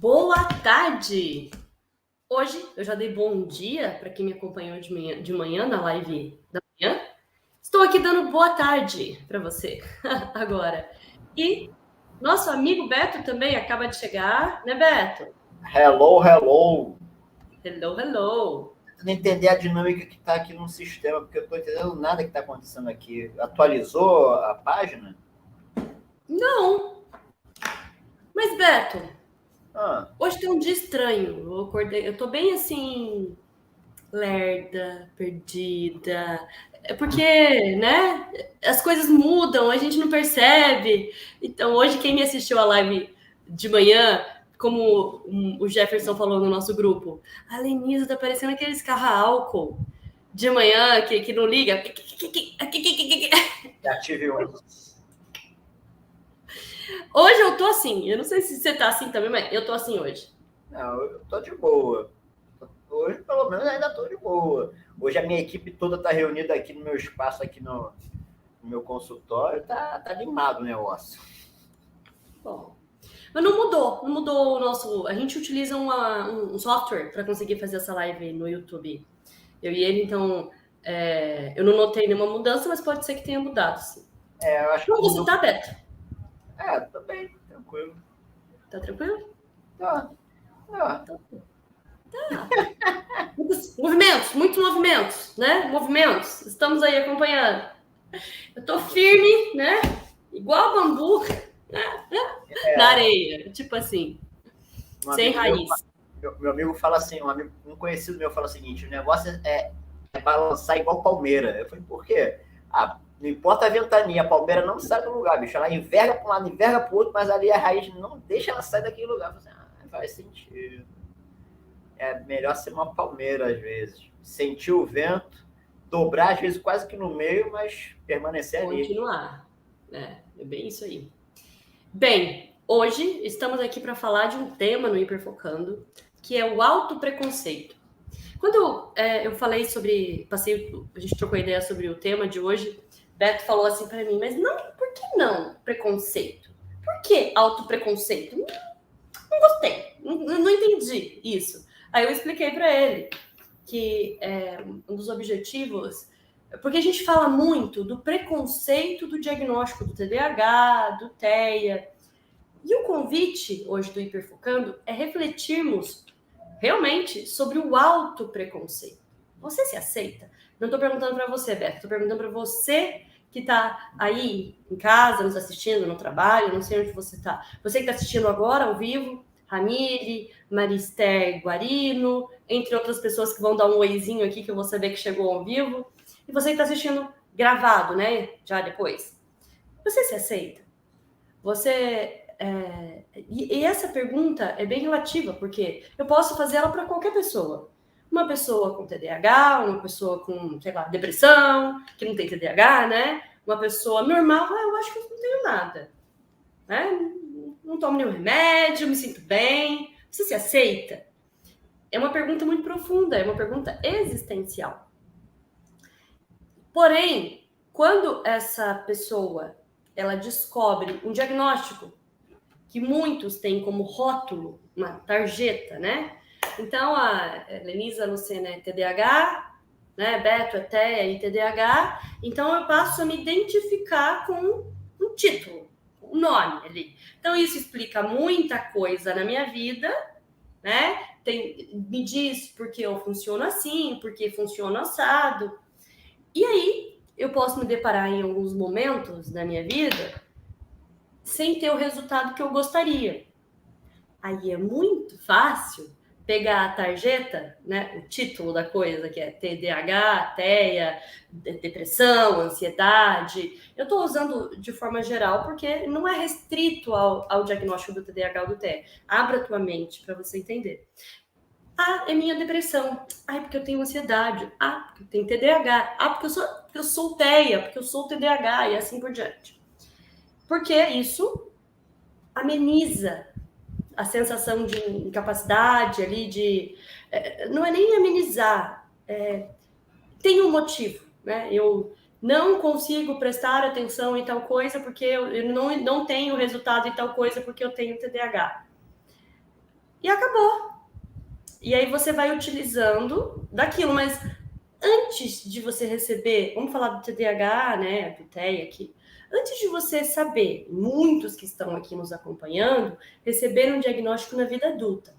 Boa tarde! Hoje eu já dei bom dia para quem me acompanhou de manhã na live da manhã. Estou aqui dando boa tarde para você agora. E nosso amigo Beto também acaba de chegar, né, Beto? Hello, hello. Hello, hello. Tentando entender a dinâmica que está aqui no sistema, porque eu estou entendendo nada que está acontecendo aqui. Atualizou a página? Não, mas Beto, Ah, hoje tem um dia estranho. Eu tô bem assim, lerda, perdida. É porque, né? As coisas mudam, a gente não percebe. Então, hoje, quem me assistiu a live de manhã, como o Jefferson falou no nosso grupo, a Lenisa tá parecendo aqueles carros a álcool de manhã que não liga. já tive um. Hoje eu tô assim. Eu não sei se você tá assim também, mas eu tô assim hoje. Não, eu estou de boa. Hoje, pelo menos, ainda estou de boa. Hoje a minha equipe toda está reunida aqui no meu espaço, aqui no meu consultório. Tá animado o negócio. Bom, mas não mudou o nosso. A gente utiliza um software para conseguir fazer essa live no YouTube. Eu e ele, então, eu não notei nenhuma mudança, mas pode ser que tenha mudado, sim. Eu acho que Como você mudou. tá, Beto? Tô bem, tranquilo. Tá tranquilo? Tá, tá. Então, tá. Muitos movimentos, né? Movimentos. Estamos aí acompanhando. Eu tô firme, né? Igual bambu na areia. Tipo assim, Um sem amigo meu, raiz. meu amigo fala assim, um conhecido meu fala o seguinte: o negócio é balançar igual palmeira. Eu falei, por quê? Não importa a ventania, a palmeira não sai do lugar, bicho. Ela enverga para um lado, enverga para o outro, mas ali a raiz não deixa ela sair daquele lugar. Eu falei, faz sentido. É melhor ser uma palmeira às vezes. Sentir o vento, dobrar às vezes quase que no meio, mas permanecer ali. Continuar. É bem isso aí. Bem, hoje estamos aqui para falar de um tema no Hiperfocando, que é o autopreconceito. Quando eu falei sobre, a gente trocou ideia sobre o tema de hoje, Beto falou assim para mim, mas não, por que não preconceito? Por que autopreconceito? Não gostei, não entendi isso. Aí eu expliquei para ele que um dos objetivos, porque a gente fala muito do preconceito do diagnóstico do TDAH, do TEA, e o convite hoje do Hiperfocando é refletirmos realmente sobre o autopreconceito. Você se aceita? Não estou perguntando para você, Beto, estou perguntando para você que está aí em casa, nos assistindo, no trabalho, não sei onde você está. Você que está assistindo agora, ao vivo, Ramire, Marister Guarino, entre outras pessoas que vão dar um oizinho aqui que eu vou saber que chegou ao vivo. E você que está assistindo gravado, né? Já depois. Você se aceita? Você. E essa pergunta é bem relativa, porque eu posso fazer ela para qualquer pessoa. Uma pessoa com TDAH, uma pessoa com, sei lá, depressão, que não tem TDAH, né? Uma pessoa normal, eu acho que eu não tenho nada. Né? Não tomo nenhum remédio, me sinto bem. Você se aceita? É uma pergunta muito profunda, é uma pergunta existencial. Porém, quando essa pessoa ela descobre um diagnóstico que muitos têm como rótulo, uma tarjeta, né? Então, a Lenisa Lucena é TDAH, né? Beto é TEA e TDAH. Então, eu passo a me identificar com um título, um nome ali. Então, isso explica muita coisa na minha vida, né? Me diz porque eu funciono assim, porque funciono assado. E aí, eu posso me deparar em alguns momentos da minha vida sem ter o resultado que eu gostaria. Aí é muito fácil pegar a tarjeta, né, o título da coisa, que é TDAH, TEA, depressão, ansiedade. Eu estou usando de forma geral porque não é restrito ao diagnóstico do TDAH ou do TEA. Abra a tua mente para você entender. Ah, é minha depressão. Ah, é porque eu tenho ansiedade. Ah, porque eu tenho TDAH. Ah, porque eu sou TEA, porque eu sou TDAH e assim por diante. Porque isso ameniza a sensação de incapacidade ali, não é nem amenizar, tem um motivo, né? Eu não consigo prestar atenção em tal coisa porque eu não tenho resultado em tal coisa porque eu tenho TDAH. e acabou. E aí você vai utilizando daquilo, mas antes de você receber, vamos falar do TDAH, né, do TEA aqui, antes de você saber, muitos que estão aqui nos acompanhando, receberam um diagnóstico na vida adulta.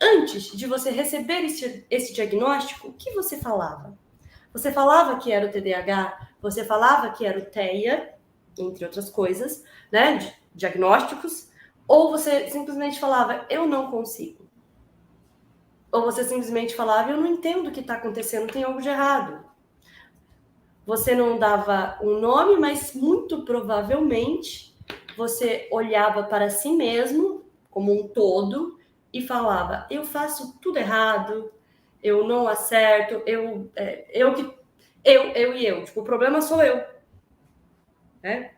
Antes de você receber esse diagnóstico, o que você falava? Você falava que era o TDAH, você falava que era o TEA, entre outras coisas, né, diagnósticos, ou você simplesmente falava, eu não consigo. Ou você simplesmente falava, eu não entendo o que está acontecendo, tem algo de errado. Você não dava um nome, mas muito provavelmente você olhava para si mesmo, como um todo, e falava, eu faço tudo errado, eu não acerto, eu. Tipo, o problema sou eu. Né?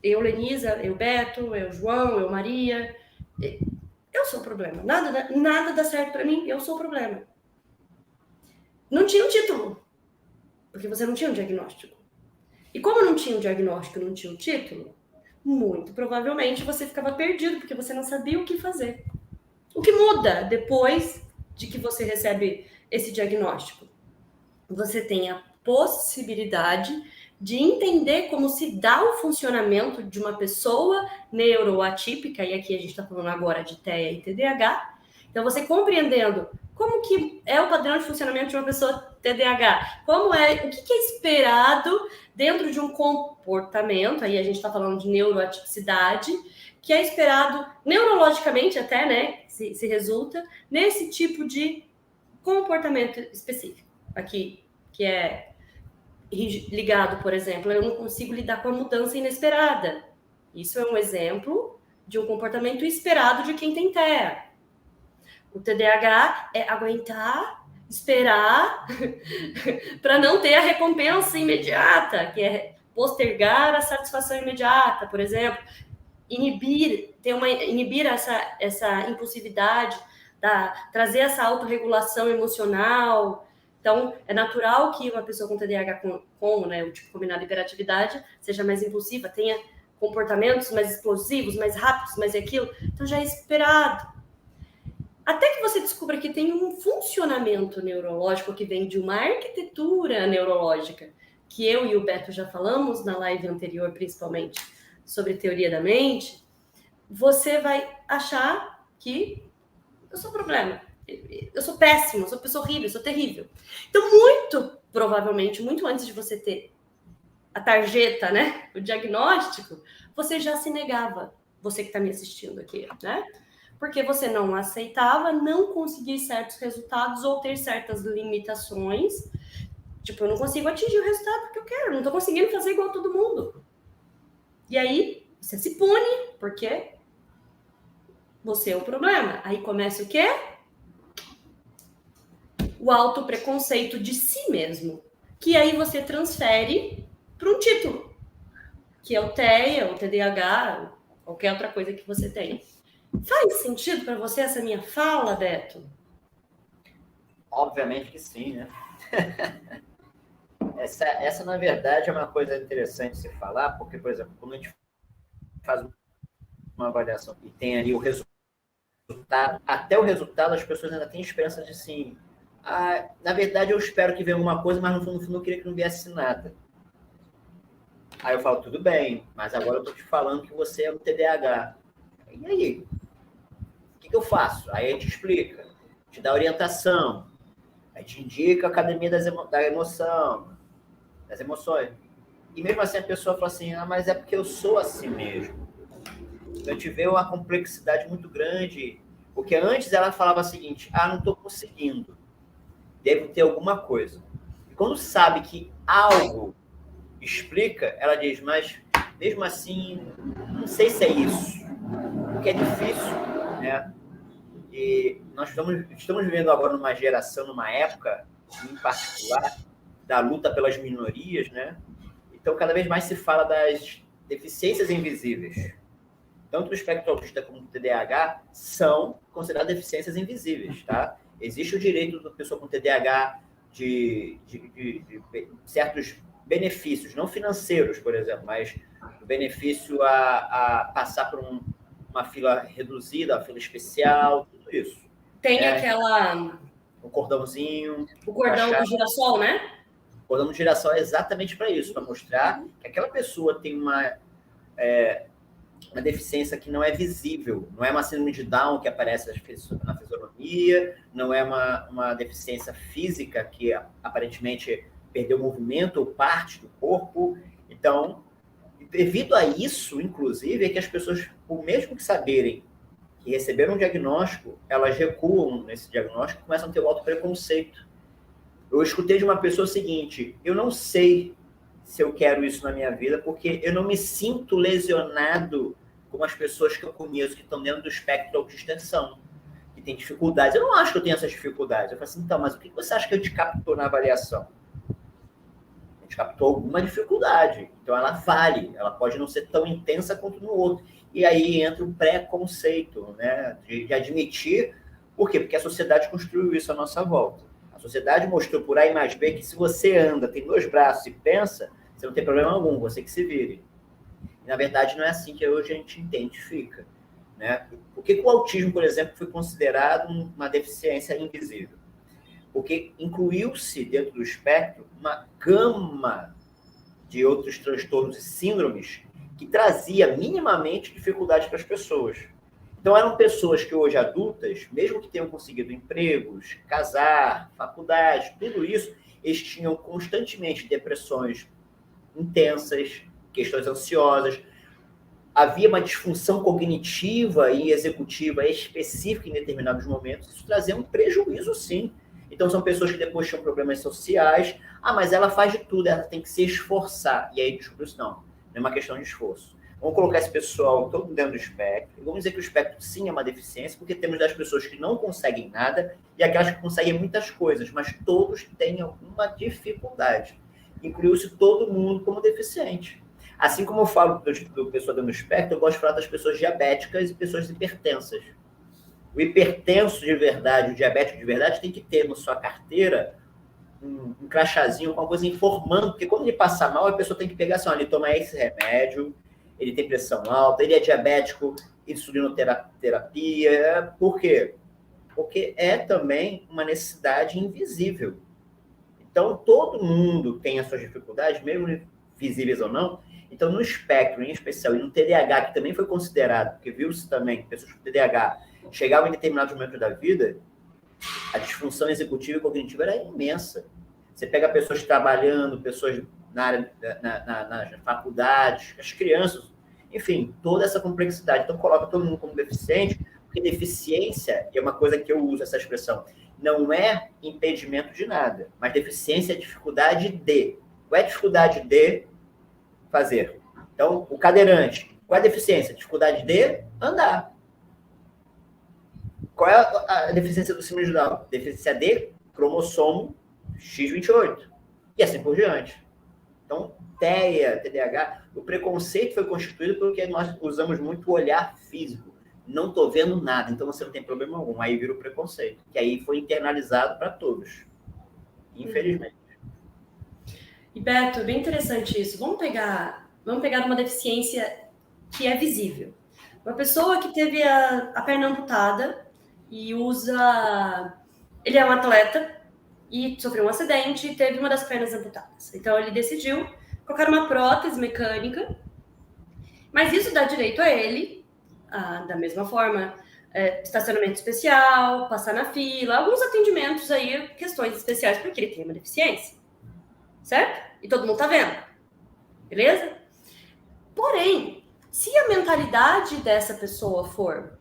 Eu, Lenisa, eu, Beto, eu, João, eu, Maria. Eu sou o problema. Nada dá certo para mim, eu sou o problema. Não tinha um título, porque você não tinha um diagnóstico. E como não tinha um diagnóstico, não tinha um título, muito provavelmente você ficava perdido, porque você não sabia o que fazer. O que muda depois de que você recebe esse diagnóstico? Você tem a possibilidade de entender como se dá o funcionamento de uma pessoa neuroatípica, e aqui a gente está falando agora de TEA e TDAH. Então, você compreendendo como que é o padrão de funcionamento de uma pessoa TDAH, como é, o que é esperado dentro de um comportamento, aí a gente está falando de neuroatipicidade, que é esperado neurologicamente até, né, se resulta nesse tipo de comportamento específico. Aqui, que é ligado, por exemplo, eu não consigo lidar com a mudança inesperada. Isso é um exemplo de um comportamento esperado de quem tem TEA. O TDAH é aguentar, esperar, para não ter a recompensa imediata, que é postergar a satisfação imediata, por exemplo. Inibir essa impulsividade, trazer essa autorregulação emocional. Então, é natural que uma pessoa com TDAH com né, o tipo combinado de hiperatividade seja mais impulsiva, tenha comportamentos mais explosivos, mais rápidos, mais aquilo. Então, já é esperado. Até que você descubra que tem um funcionamento neurológico que vem de uma arquitetura neurológica, que eu e o Beto já falamos na live anterior, principalmente, sobre teoria da mente, você vai achar que eu sou problema, eu sou péssimo, eu sou pessoa horrível, eu sou terrível. Então, muito provavelmente, muito antes de você ter a tarjeta, né, o diagnóstico, você já se negava, você que está me assistindo aqui, né? Porque você não aceitava não conseguir certos resultados ou ter certas limitações. Tipo, eu não consigo atingir o resultado que eu quero, não estou conseguindo fazer igual a todo mundo. E aí, você se pune, porque você é o problema. Aí começa o quê? O autopreconceito de si mesmo. Que aí você transfere para um título, que é o TEA, o TDAH, qualquer outra coisa que você tenha. Faz sentido para você essa minha fala, Beto? Obviamente que sim, né? Essa, na verdade, é uma coisa interessante se falar, porque, por exemplo, quando a gente faz uma avaliação e tem ali o resultado, até o resultado as pessoas ainda têm esperança de sim. Na verdade, eu espero que venha alguma coisa, mas no fundo eu queria que não viesse nada. Aí eu falo, tudo bem, mas agora eu estou te falando que você é um TDAH. E aí? O que eu faço? Aí a gente explica, te dá orientação, a gente indica a academia da emoção, das emoções. E mesmo assim a pessoa fala assim, mas é porque eu sou assim mesmo. Então a gente vê uma complexidade muito grande, porque antes ela falava o seguinte, não estou conseguindo, devo ter alguma coisa. E quando sabe que algo explica, ela diz, mas mesmo assim, não sei se é isso, porque é difícil, né? E nós estamos vivendo agora numa geração, numa época, em particular, da luta pelas minorias, né? Então, cada vez mais se fala das deficiências invisíveis. Tanto o espectro autista como o TDAH são consideradas deficiências invisíveis, tá? Existe o direito da pessoa com TDAH de certos benefícios, não financeiros, por exemplo, mas o benefício a passar por uma fila reduzida, uma fila especial, tudo isso. Tem aquela... O cordãozinho. O cordão do girassol, né? O cordão do girassol é exatamente para isso, para mostrar que aquela pessoa tem uma deficiência que não é visível, não é uma síndrome de Down que aparece na fisionomia, não é uma deficiência física que aparentemente perdeu movimento ou parte do corpo. Então, devido a isso, inclusive, é que as pessoas, por mesmo que saberem que receberam um diagnóstico, elas recuam nesse diagnóstico e começam a ter o autopreconceito. Eu escutei de uma pessoa o seguinte: eu não sei se eu quero isso na minha vida, porque eu não me sinto lesionado como as pessoas que eu conheço que estão dentro do espectro autista são, que têm dificuldades. Eu não acho que eu tenho essas dificuldades. Eu falo assim, então, mas o que você acha que eu te captou na avaliação? A gente captou alguma dificuldade. Então, ela vale. Ela pode não ser tão intensa quanto no outro. E aí entra o preconceito, né? De admitir. Por quê? Porque a sociedade construiu isso à nossa volta. A sociedade mostrou por A e mais B que se você anda, tem 2 braços e pensa, você não tem problema algum, você que se vire. E, na verdade, não é assim que hoje a gente identifica. Né? Por que o autismo, por exemplo, foi considerado uma deficiência invisível? Porque incluiu-se dentro do espectro uma gama de outros transtornos e síndromes que trazia minimamente dificuldades para as pessoas. Então, eram pessoas que hoje adultas, mesmo que tenham conseguido empregos, casar, faculdade, tudo isso, eles tinham constantemente depressões intensas, questões ansiosas, havia uma disfunção cognitiva e executiva específica em determinados momentos, isso trazia um prejuízo, sim. Então, são pessoas que depois tinham problemas sociais. Ah, mas ela faz de tudo, ela tem que se esforçar. E aí, descobriu isso, não é uma questão de esforço. Vamos colocar esse pessoal todo dentro do espectro, e vamos dizer que o espectro, sim, é uma deficiência, porque temos das pessoas que não conseguem nada e aquelas que conseguem muitas coisas, mas todos têm alguma dificuldade. Incluiu-se todo mundo como deficiente. Assim como eu falo do pessoa dentro do espectro, eu gosto de falar das pessoas diabéticas e pessoas hipertensas. O hipertenso de verdade, o diabético de verdade, tem que ter na sua carteira um crachazinho, uma coisa informando, porque quando ele passar mal, a pessoa tem que pegar assim, olha, ele toma esse remédio, ele tem pressão alta, ele é diabético, insulinoterapia. Por quê? Porque é também uma necessidade invisível. Então, todo mundo tem as suas dificuldades, mesmo visíveis ou não. Então, no espectro, em especial, e no TDAH, que também foi considerado, porque viu-se também que pessoas com TDAH chegavam em determinados momentos da vida, a disfunção executiva e cognitiva era imensa. Você pega pessoas trabalhando, pessoas na área, nas faculdades, as crianças, enfim, toda essa complexidade. Então, coloca todo mundo como deficiente, porque deficiência, é uma coisa que eu uso essa expressão, não é impedimento de nada, mas deficiência é dificuldade de. Qual é a dificuldade de fazer? Então, o cadeirante, qual é a deficiência? Dificuldade de andar. Qual é a deficiência do síndrome de Down? Deficiência de cromossomo X28. E assim por diante. Então, TEA, TDAH, o preconceito foi constituído porque nós usamos muito o olhar físico. Não estou vendo nada, então você não tem problema algum. Aí vira o preconceito, que aí foi internalizado para todos. Infelizmente. E Beto, bem interessante isso. Vamos pegar uma deficiência que é visível. Uma pessoa que teve a perna amputada e usa... Ele é um atleta e sofreu um acidente e teve uma das pernas amputadas. Então, ele decidiu colocar uma prótese mecânica, mas isso dá direito a ele, da mesma forma, estacionamento especial, passar na fila, alguns atendimentos aí, questões especiais, porque ele tem uma deficiência, certo? E todo mundo tá vendo, beleza? Porém, se a mentalidade dessa pessoa for...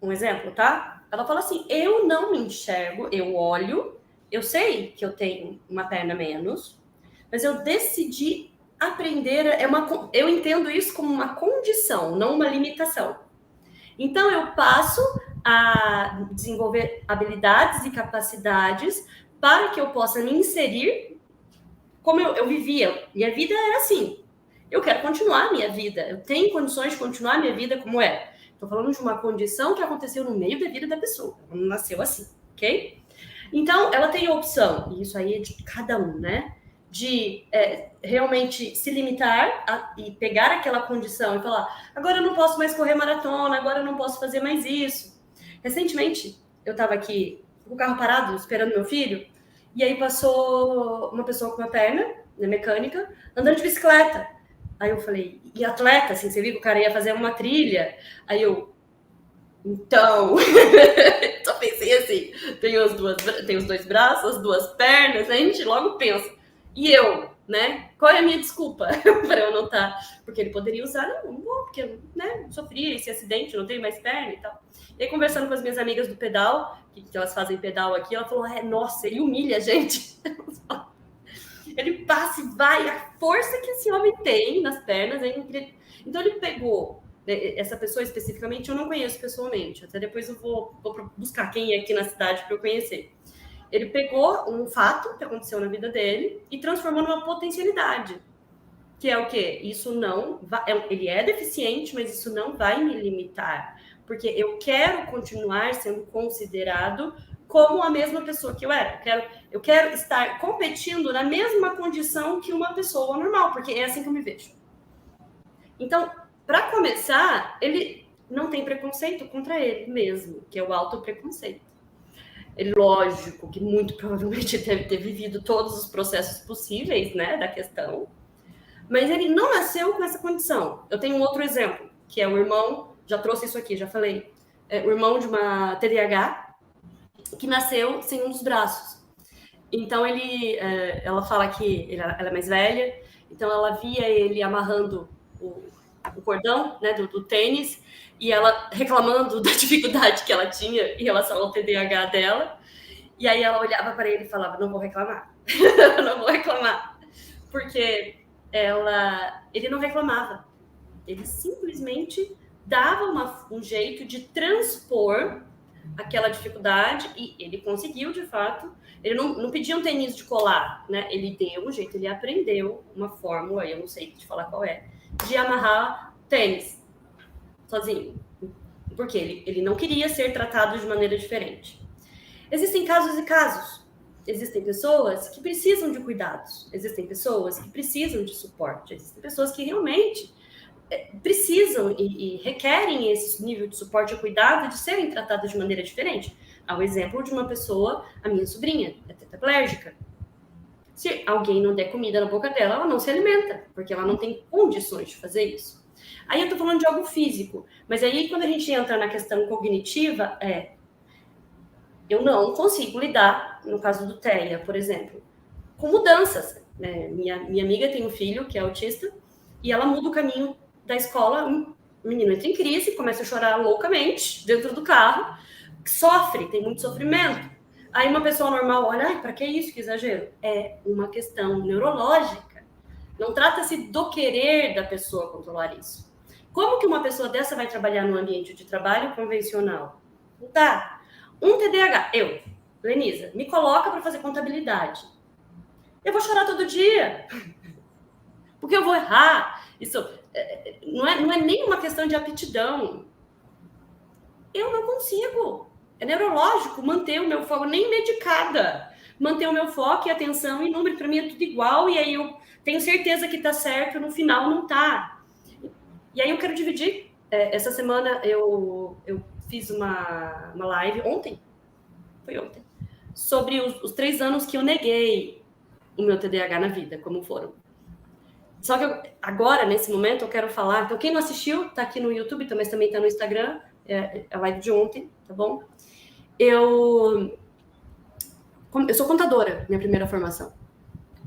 um exemplo, tá? Ela fala assim, eu não me enxergo, eu olho, eu sei que eu tenho uma perna menos, mas eu decidi aprender, eu entendo isso como uma condição, não uma limitação. Então, eu passo a desenvolver habilidades e capacidades para que eu possa me inserir como eu vivia. Minha vida era assim. Eu quero continuar a minha vida, eu tenho condições de continuar a minha vida como é. Estou falando de uma condição que aconteceu no meio da vida da pessoa. Ela não nasceu assim, ok? Então, ela tem a opção, e isso aí é de cada um, né? De realmente se limitar e pegar aquela condição e falar, agora eu não posso mais correr maratona, agora eu não posso fazer mais isso. Recentemente, eu estava aqui com o carro parado, esperando meu filho, e aí passou uma pessoa com uma perna, né, mecânica, andando de bicicleta. Aí eu falei, e atleta, assim, você viu que o cara ia fazer uma trilha? Aí eu, então, só pensei assim, tem os dois braços, as duas pernas, a gente logo pensa, e eu, né? Qual é a minha desculpa para eu não estar? Porque ele poderia usar, não vou, porque eu, né, sofri esse acidente, não tenho mais perna e tal. E aí, conversando com as minhas amigas do pedal, que elas fazem pedal aqui, ela falou, nossa, ele humilha a gente. Ele passa e vai, a força que esse homem tem nas pernas é incrível. Então ele pegou, essa pessoa especificamente eu não conheço pessoalmente, até depois eu vou buscar quem é aqui na cidade para eu conhecer. Ele pegou um fato que aconteceu na vida dele e transformou numa potencialidade, que é o quê? Isso não vai, ele é deficiente, mas isso não vai me limitar, porque eu quero continuar sendo considerado como a mesma pessoa que eu era. Eu quero estar competindo na mesma condição que uma pessoa normal, porque é assim que eu me vejo. Então, para começar, ele não tem preconceito contra ele mesmo, que é o autopreconceito. Ele, lógico, que muito provavelmente deve ter vivido todos os processos possíveis, né, da questão, mas ele não nasceu com essa condição. Eu tenho um outro exemplo, que é o irmão, já trouxe isso aqui, já falei, o irmão de uma TDAH, que nasceu sem um dos braços. Então, ela fala que ela é mais velha, então ela via ele amarrando o cordão, né, do tênis, e ela reclamando da dificuldade que ela tinha em relação ao TDAH dela, e aí ela olhava para ele e falava, não vou reclamar, não vou reclamar, porque ele não reclamava, ele simplesmente dava um jeito de transpor aquela dificuldade, e ele conseguiu, de fato. Ele não pedia um tênis de colar, né? Ele deu um jeito, ele aprendeu uma fórmula, eu não sei te falar qual é, de amarrar tênis sozinho. Porque ele não queria ser tratado de maneira diferente. Existem casos e casos. Existem pessoas que precisam de cuidados. Existem pessoas que precisam de suporte. Existem pessoas que realmente precisam e requerem esse nível de suporte e cuidado de serem tratadas de maneira diferente. Há o exemplo de uma pessoa, a minha sobrinha, é tetraplégica. Se alguém não der comida na boca dela, ela não se alimenta, porque ela não tem condições de fazer isso. Aí eu tô falando de algo físico, mas aí quando a gente entra na questão cognitiva, eu não consigo lidar, no caso do TEA, por exemplo, com mudanças. Né? Minha amiga tem um filho que é autista, e ela muda o caminho da escola, um menino entra em crise, começa a chorar loucamente dentro do carro, sofre, tem muito sofrimento. Aí uma pessoa normal olha, ai, para que isso, que exagero? É uma questão neurológica. Não trata-se do querer da pessoa controlar isso. Como que uma pessoa dessa vai trabalhar no ambiente de trabalho convencional? Não dá. Um TDAH, Lenisa, me coloca para fazer contabilidade. Eu vou chorar todo dia. Porque eu vou errar. Isso não é nem uma questão de aptidão. Eu não consigo. É neurológico manter o meu foco, nem medicada. Manter o meu foco e atenção e número, para mim é tudo igual, e aí eu tenho certeza que tá certo, no final não tá. E aí eu quero dividir. Essa semana eu fiz uma live, foi ontem, sobre os 3 anos que eu neguei o meu TDAH na vida, como foram. Só que agora, nesse momento, eu quero falar... Então, quem não assistiu, tá aqui no YouTube, mas também tá no Instagram, é a live de ontem, tá bom? Eu sou contadora, minha primeira formação.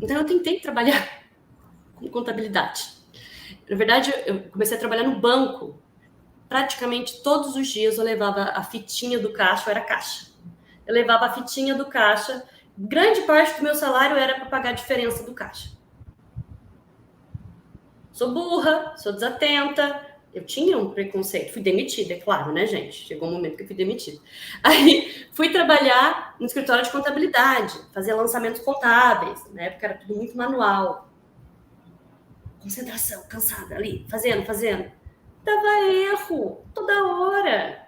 Então, eu tentei trabalhar com contabilidade. Na verdade, eu comecei a trabalhar no banco. Praticamente todos os dias eu levava a fitinha do caixa, era caixa. Eu levava a fitinha do caixa. Grande parte do meu salário era para pagar a diferença do caixa. Sou burra, sou desatenta, eu tinha um preconceito, fui demitida, é claro, né, gente? Chegou um momento que eu fui demitida. Aí fui trabalhar no escritório de contabilidade, fazer lançamentos contábeis, na época era tudo muito manual. Concentração, cansada ali, fazendo. Dava erro toda hora.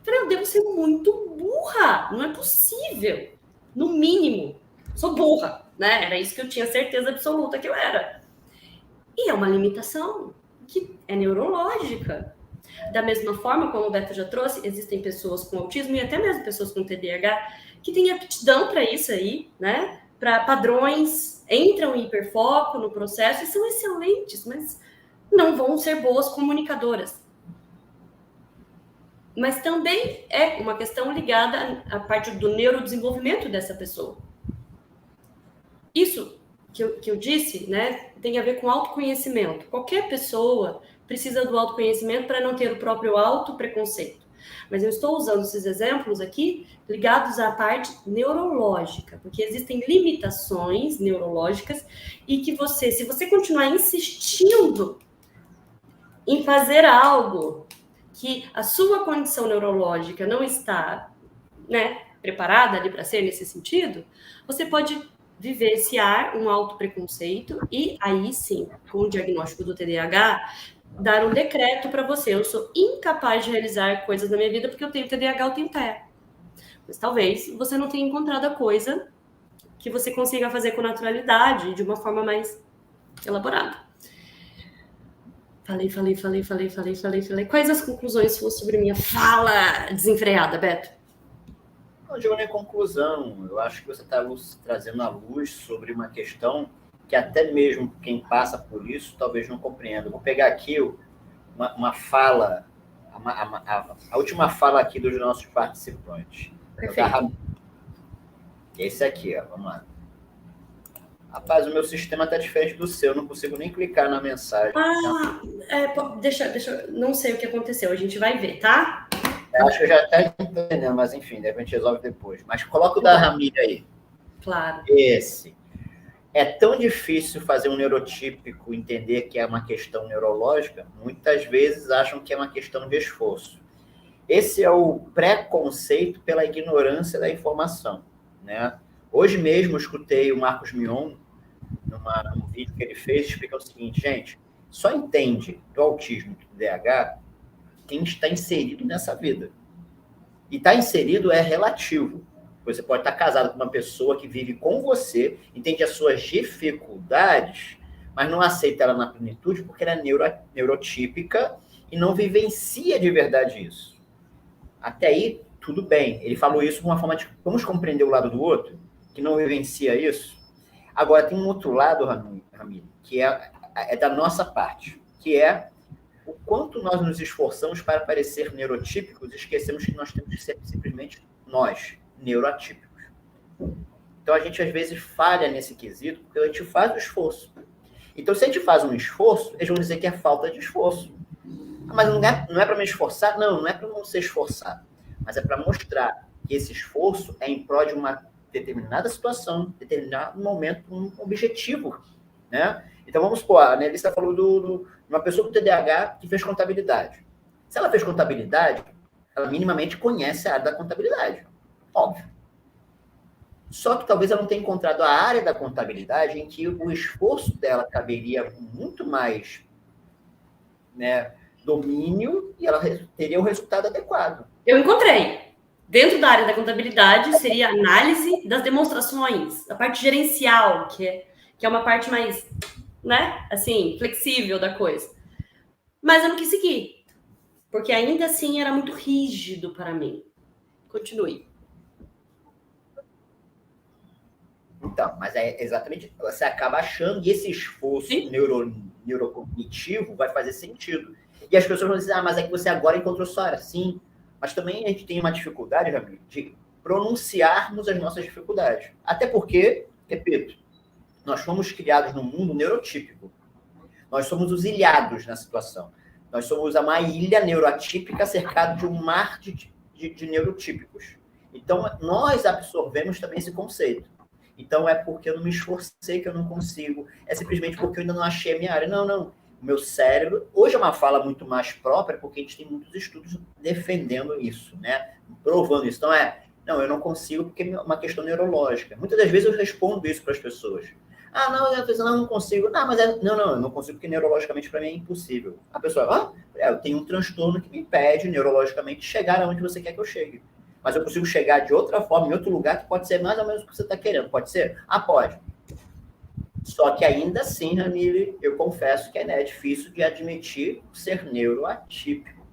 Falei, eu devo ser muito burra, não é possível. No mínimo, sou burra, né? Era isso que eu tinha certeza absoluta que eu era. E é uma limitação que é neurológica. Da mesma forma, como o Beto já trouxe, existem pessoas com autismo e até mesmo pessoas com TDAH que têm aptidão para isso aí, né? Para padrões, entram em hiperfoco no processo e são excelentes, mas não vão ser boas comunicadoras. Mas também é uma questão ligada à parte do neurodesenvolvimento dessa pessoa. Isso que eu disse, né, tem a ver com autoconhecimento. Qualquer pessoa precisa do autoconhecimento para não ter o próprio autopreconceito. Mas eu estou usando esses exemplos aqui ligados à parte neurológica, porque existem limitações neurológicas e que você, se você continuar insistindo em fazer algo que a sua condição neurológica não está, né, preparada ali para ser nesse sentido, você pode vivenciar um autopreconceito e aí sim, com o diagnóstico do TDAH, dar um decreto para você. Eu sou incapaz de realizar coisas na minha vida porque eu tenho TDAH, eu tenho TEA. Mas talvez você não tenha encontrado a coisa que você consiga fazer com naturalidade, de uma forma mais elaborada. Falei. Quais as conclusões sobre minha fala desenfreada, Beto? Não digo nem conclusão. Eu acho que você está trazendo à luz sobre uma questão que até mesmo quem passa por isso talvez não compreenda. Vou pegar aqui uma fala, a última fala aqui dos nossos participantes. Perfeito. Esse aqui, ó, vamos lá. Rapaz, o meu sistema está diferente do seu, não consigo nem clicar na mensagem. Deixa, não sei o que aconteceu, a gente vai ver, tá? Eu acho que eu já até estou entendendo, mas enfim, de repente resolve depois. Mas coloca o da Ramília aí. Claro. Esse. É tão difícil fazer um neurotípico entender que é uma questão neurológica, muitas vezes acham que é uma questão de esforço. Esse é o preconceito pela ignorância da informação, né? Hoje mesmo eu escutei o Marcos Mion, num vídeo que ele fez, explicando o seguinte, gente, só entende do autismo e do TDAH quem está inserido nessa vida. E estar inserido é relativo. Você pode estar casado com uma pessoa que vive com você, entende as suas dificuldades, mas não aceita ela na plenitude porque ela é neurotípica e não vivencia de verdade isso. Até aí, tudo bem. Ele falou isso de uma forma de vamos compreender o lado do outro, que não vivencia isso. Agora, tem um outro lado, Ramiro, que é da nossa parte, que é o quanto nós nos esforçamos para parecer neurotípicos e esquecemos que nós temos que ser simplesmente nós, neuroatípicos. Então, a gente, às vezes, falha nesse quesito porque a gente faz o esforço. Então, se a gente faz um esforço, eles vão dizer que é falta de esforço. Mas não é para me esforçar? Não é para não ser esforçado. Mas é para mostrar que esse esforço é em prol de uma determinada situação, determinado momento, um objetivo, né? Então, vamos supor, a Nelissa falou de uma pessoa com TDAH que fez contabilidade. Se ela fez contabilidade, ela minimamente conhece a área da contabilidade. Óbvio. Só que talvez ela não tenha encontrado a área da contabilidade em que o esforço dela caberia com muito mais, né, domínio e ela teria o resultado adequado. Eu encontrei. Dentro da área da contabilidade, seria a análise das demonstrações, a parte gerencial, que é uma parte mais, né, assim, flexível da coisa. Mas eu não quis seguir, porque ainda assim era muito rígido para mim. Continue. Então, mas é exatamente, você acaba achando que esse esforço neurocognitivo vai fazer sentido. E as pessoas vão dizer, mas é que você agora encontrou sua área. Sim, mas também a gente tem uma dificuldade, Ramiro, de pronunciarmos as nossas dificuldades. Até porque, repito, nós fomos criados num mundo neurotípico. Nós somos os ilhados na situação. Nós somos uma ilha neuroatípica cercada de um mar de neurotípicos. Então, nós absorvemos também esse conceito. Então, é porque eu não me esforcei que eu não consigo. É simplesmente porque eu ainda não achei a minha área. Não. O meu cérebro... Hoje é uma fala muito mais própria, porque a gente tem muitos estudos defendendo isso, né? Provando isso. Então, não, eu não consigo porque é uma questão neurológica. Muitas das vezes eu respondo isso para as pessoas. Não consigo. Mas eu não consigo porque neurologicamente para mim é impossível. A pessoa, eu tenho um transtorno que me impede neurologicamente de chegar aonde você quer que eu chegue. Mas eu consigo chegar de outra forma, em outro lugar, que pode ser mais ou menos o que você está querendo. Pode ser? Pode. Só que ainda assim, Ramile, eu confesso que é difícil de admitir ser neuroatípico.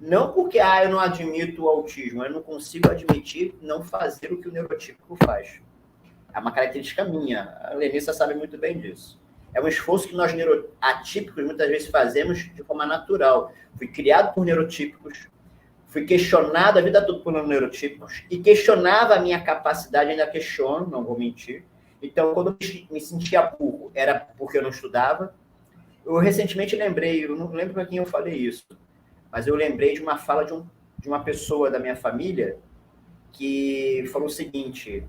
Não porque eu não admito o autismo, eu não consigo admitir não fazer o que o neurotípico faz. É uma característica minha. A Lenissa sabe muito bem disso. É um esforço que nós neuroatípicos muitas vezes fazemos de forma natural. Fui criado por neurotípicos, fui questionado a vida toda por neurotípicos e questionava a minha capacidade, ainda questiono, não vou mentir. Então, quando eu me sentia burro, era porque eu não estudava. Eu recentemente lembrei, eu não lembro para quem eu falei isso, mas eu lembrei de uma fala de uma pessoa da minha família que falou o seguinte: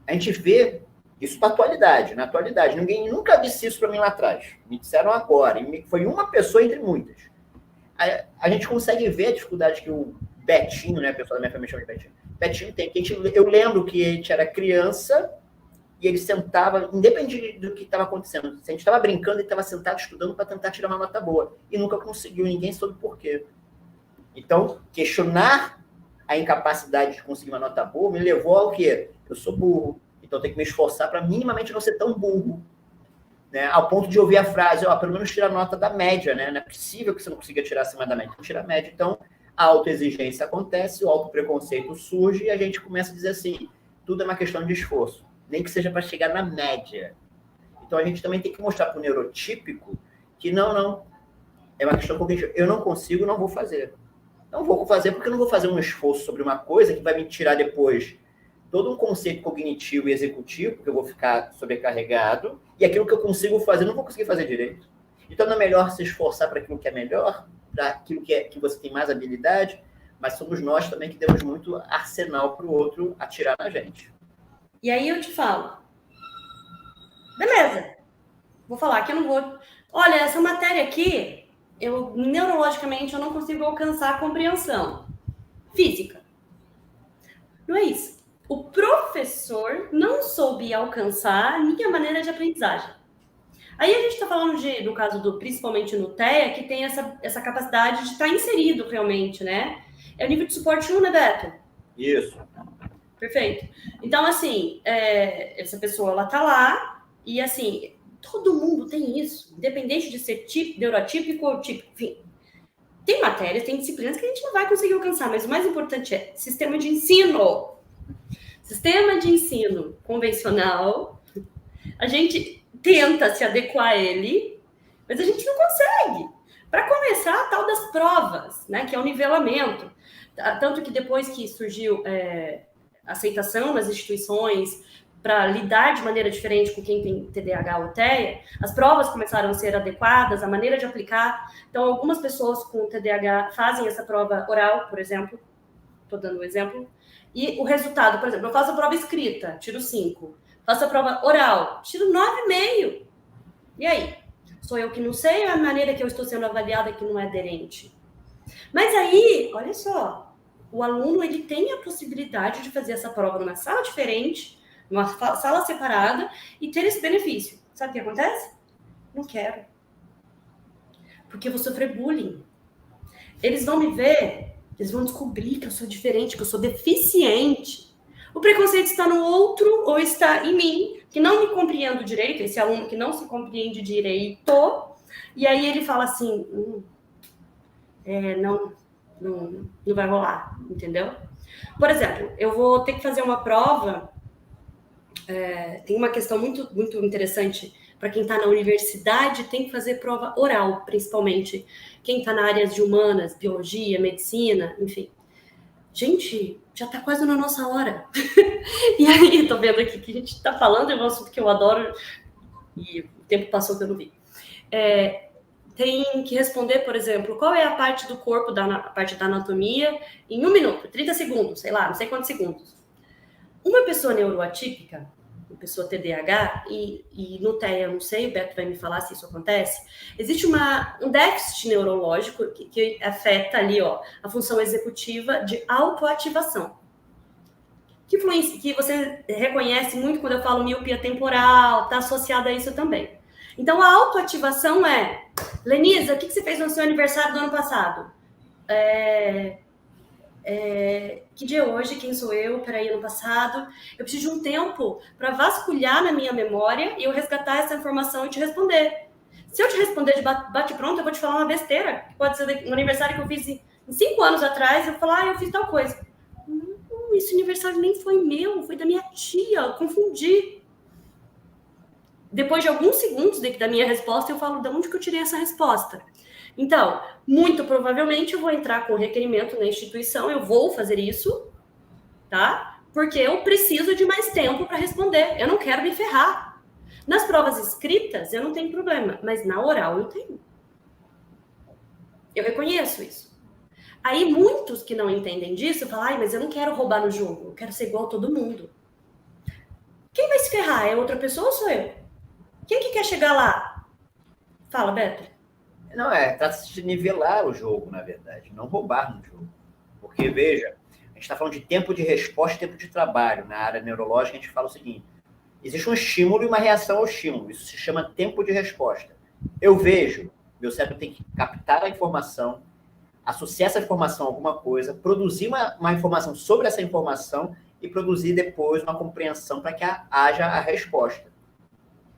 a gente vê isso na atualidade. Ninguém nunca disse isso para mim lá atrás. Me disseram agora. E foi uma pessoa entre muitas. A gente consegue ver a dificuldade que o Betinho, né? A pessoa da minha família chama de Betinho. Betinho tem. Eu lembro que a gente era criança e ele sentava, independente do que estava acontecendo. Se a gente estava brincando, ele estava sentado estudando para tentar tirar uma nota boa. E nunca conseguiu. Ninguém soube por quê. Então, questionar a incapacidade de conseguir uma nota boa me levou ao quê? Eu sou burro. Então, eu tenho que me esforçar para minimamente não ser tão burro, né? Ao ponto de ouvir a frase, pelo menos tira a nota da média, né? Não é possível que você não consiga tirar acima da média. Tira a média. Então, a autoexigência acontece, o autopreconceito surge e a gente começa a dizer assim, tudo é uma questão de esforço. Nem que seja para chegar na média. Então, a gente também tem que mostrar para o neurotípico que não. É uma questão cognitiva. Eu não consigo, não vou fazer. Não vou fazer porque eu não vou fazer um esforço sobre uma coisa que vai me tirar depois todo um conceito cognitivo e executivo, porque eu vou ficar sobrecarregado, e aquilo que eu consigo fazer, não vou conseguir fazer direito. Então, não é melhor se esforçar para aquilo que é melhor, para aquilo que você tem mais habilidade, mas somos nós também que demos muito arsenal para o outro atirar na gente. E aí eu te falo, beleza, vou falar que eu não vou... Olha, essa matéria aqui, neurologicamente, eu não consigo alcançar a compreensão física. Não é isso. O professor não soube alcançar a minha maneira de aprendizagem. Aí a gente está falando no caso principalmente no TEA, que tem essa capacidade de estar inserido realmente, né? É o nível de suporte 1, né, Beto? Isso. Perfeito. Então, assim, essa pessoa, ela tá lá e, assim, todo mundo tem isso, independente de ser neurotípico ou típico, enfim. Tem matérias, tem disciplinas que a gente não vai conseguir alcançar, mas o mais importante é sistema de ensino. Sistema de ensino convencional, a gente tenta se adequar a ele, mas a gente não consegue. Para começar, a tal das provas, né, que é o nivelamento. Tanto que depois que surgiu aceitação nas instituições para lidar de maneira diferente com quem tem TDAH ou TEA, as provas começaram a ser adequadas, a maneira de aplicar. Então, algumas pessoas com TDAH fazem essa prova oral, por exemplo. Estou dando um exemplo. E o resultado, por exemplo, eu faço a prova escrita, tiro 5. Faço a prova oral, tiro 9,5. E aí? Sou eu que não sei ou é a maneira que eu estou sendo avaliada que não é aderente? Mas aí, olha só, o aluno ele tem a possibilidade de fazer essa prova numa sala diferente, numa sala separada e ter esse benefício. Sabe o que acontece? Não quero. Porque eu vou sofrer bullying. Eles vão me ver, eles vão descobrir que eu sou diferente, que eu sou deficiente. O preconceito está no outro ou está em mim, que não me compreendo direito, esse aluno que não se compreende direito, e aí ele fala assim, não vai rolar, entendeu? Por exemplo, eu vou ter que fazer uma prova, tem uma questão muito, muito interessante para quem está na universidade, tem que fazer prova oral, principalmente. Quem está na área de humanas, biologia, medicina, enfim. Gente, já está quase na nossa hora. E aí, tô vendo aqui que a gente está falando, é um assunto que eu adoro, e o tempo passou que eu não vi. Tem que responder, por exemplo, qual é a parte do corpo, a parte da anatomia, em 1 minuto, 30 segundos, sei lá, não sei quantos segundos. Uma pessoa neuroatípica, uma pessoa TDAH, e no TEA, eu não sei, o Beto vai me falar se isso acontece, existe um déficit neurológico que afeta ali, a função executiva de autoativação. Que você reconhece muito quando eu falo miopia temporal, está associada a isso também. Então, a autoativação é... Lenisa, o que você fez no seu aniversário do ano passado? Que dia é hoje? Quem sou eu? Peraí, ano passado. Eu preciso de um tempo para vasculhar na minha memória e eu resgatar essa informação e te responder. Se eu te responder de bate-pronto, eu vou te falar uma besteira. Que pode ser um aniversário que eu fiz em 5 anos atrás, eu falo, eu fiz tal coisa. Não, esse aniversário nem foi meu, foi da minha tia, eu confundi. Depois de alguns segundos da minha resposta, eu falo, de onde que eu tirei essa resposta? Então, muito provavelmente eu vou entrar com requerimento na instituição, eu vou fazer isso, tá? Porque eu preciso de mais tempo para responder, eu não quero me ferrar. Nas provas escritas, eu não tenho problema, mas na oral eu tenho. Eu reconheço isso. Aí muitos que não entendem disso falam, mas eu não quero roubar no jogo, eu quero ser igual a todo mundo. Quem vai se ferrar? É outra pessoa ou sou eu? Quem que quer chegar lá? Fala, Beto. Não, trata-se de nivelar o jogo, na verdade, não roubar no jogo. Porque, veja, a gente está falando de tempo de resposta e tempo de trabalho. Na área neurológica, a gente fala o seguinte, existe um estímulo e uma reação ao estímulo. Isso se chama tempo de resposta. Eu vejo, meu cérebro tem que captar a informação, associar essa informação a alguma coisa, produzir uma informação sobre essa informação e produzir depois uma compreensão para que haja a resposta.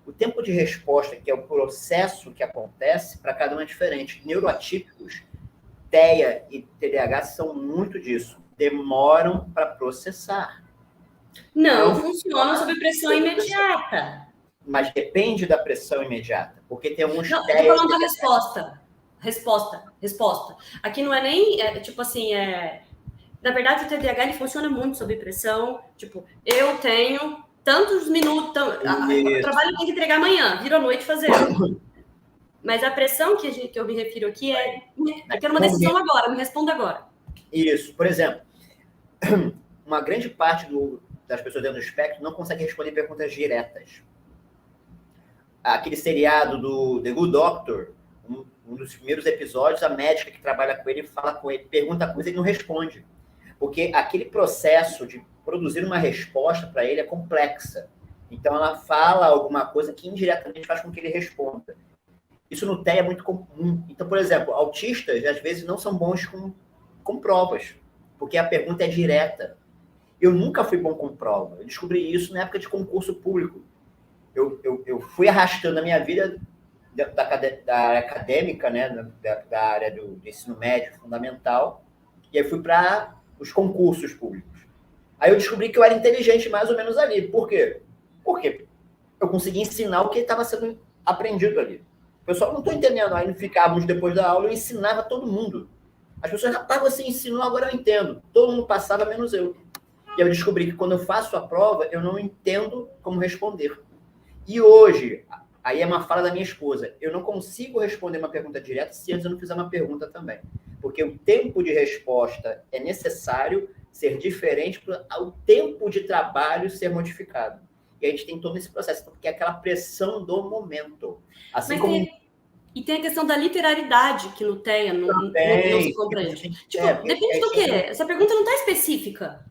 O tempo de resposta, que é o processo que acontece, para cada um é diferente. Neuroatípicos, TEA e TDAH são muito disso. Demoram para processar. Não funcionam sob pressão imediata. Mas depende da pressão imediata. Porque tem alguns TEA... Eu estou falando da resposta. Aqui não é nem, tipo assim, na verdade, o TDAH ele funciona muito sob pressão. Tipo, eu tenho tantos minutos, o trabalho tem que entregar amanhã, vira a noite fazendo. Mas a pressão que eu me refiro aqui eu quero uma decisão agora, me responda agora. Isso, por exemplo, uma grande parte das pessoas dentro do espectro não consegue responder perguntas diretas. Aquele seriado do The Good Doctor, um dos primeiros episódios, a médica que trabalha com ele fala com ele, pergunta a coisa e ele não responde. Porque aquele processo de produzir uma resposta para ele é complexa. Então, ela fala alguma coisa que indiretamente faz com que ele responda. Isso no TEA é muito comum. Então, por exemplo, autistas, às vezes, não são bons com provas, porque a pergunta é direta. Eu nunca fui bom com prova. Eu descobri isso na época de concurso público. Eu fui arrastando a minha vida da área acadêmica, né, da área do ensino médio fundamental, e aí fui para os concursos públicos. Aí eu descobri que eu era inteligente mais ou menos ali. Por quê? Porque eu consegui ensinar o que estava sendo aprendido ali. O pessoal não estou entendendo. Aí ficávamos depois da aula, eu ensinava todo mundo. As pessoas, rapaz, você ensinou, agora eu entendo. Todo mundo passava, menos eu. E eu descobri que quando eu faço a prova, eu não entendo como responder. E hoje, aí é uma fala da minha esposa, eu não consigo responder uma pergunta direta se antes eu não fizer uma pergunta também. Porque o tempo de resposta é necessário ser diferente para o tempo de trabalho ser modificado. E a gente tem todo esse processo, porque é aquela pressão do momento. Assim como... E tem a questão da literalidade que no TEA não se compreende. Tipo, depende do quê? Essa pergunta não está específica.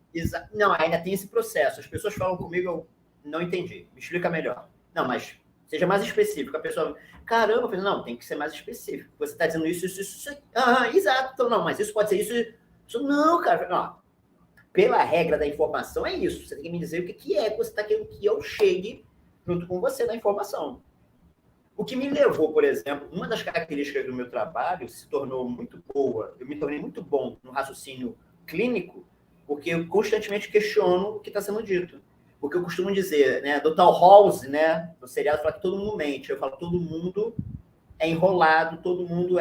Não, ainda tem esse processo. As pessoas falam comigo, eu não entendi. Me explica melhor. Não, mas seja mais específico. A pessoa, caramba, eu falei, não, tem que ser mais específico. Você está dizendo isso. Exato. Então, não, mas isso pode ser isso. Não, cara. Não. Pela regra da informação, é isso. Você tem que me dizer o que é que você está querendo que eu chegue junto com você na informação. O que me levou, por exemplo, uma das características do meu trabalho se tornou muito boa. Eu me tornei muito bom no raciocínio clínico, porque eu constantemente questiono o que está sendo dito. Porque eu costumo dizer, né, Dr. House, né, no seriado, fala que todo mundo mente. Eu falo, todo mundo é enrolado, todo mundo